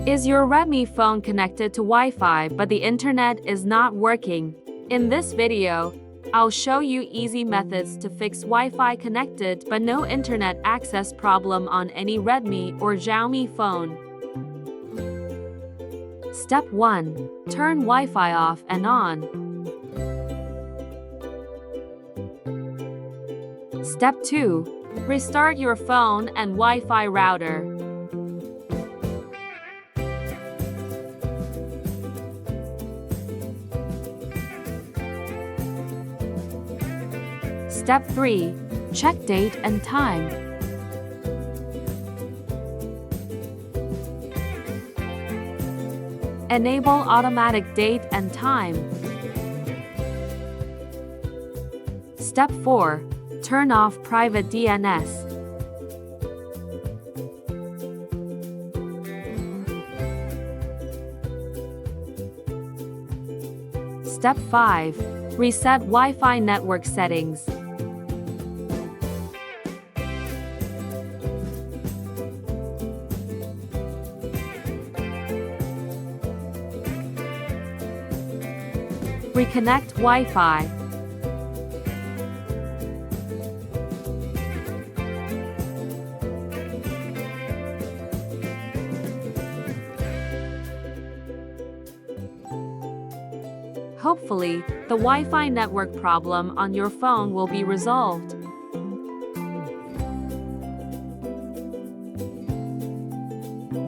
Is your Redmi phone connected to Wi-Fi but the internet is not working? In this video, I'll show you easy methods to fix Wi-Fi connected but no internet access problem on any Redmi or Xiaomi phone. Step 1. Turn Wi-Fi off and on. Step 2. Restart your phone and Wi-Fi router. Step 3. Check date and time. Enable automatic date and time. Step 4. Turn off private DNS. Step 5. Reset Wi-Fi network settings. Reconnect Wi-Fi. Hopefully, the Wi-Fi network problem on your phone will be resolved.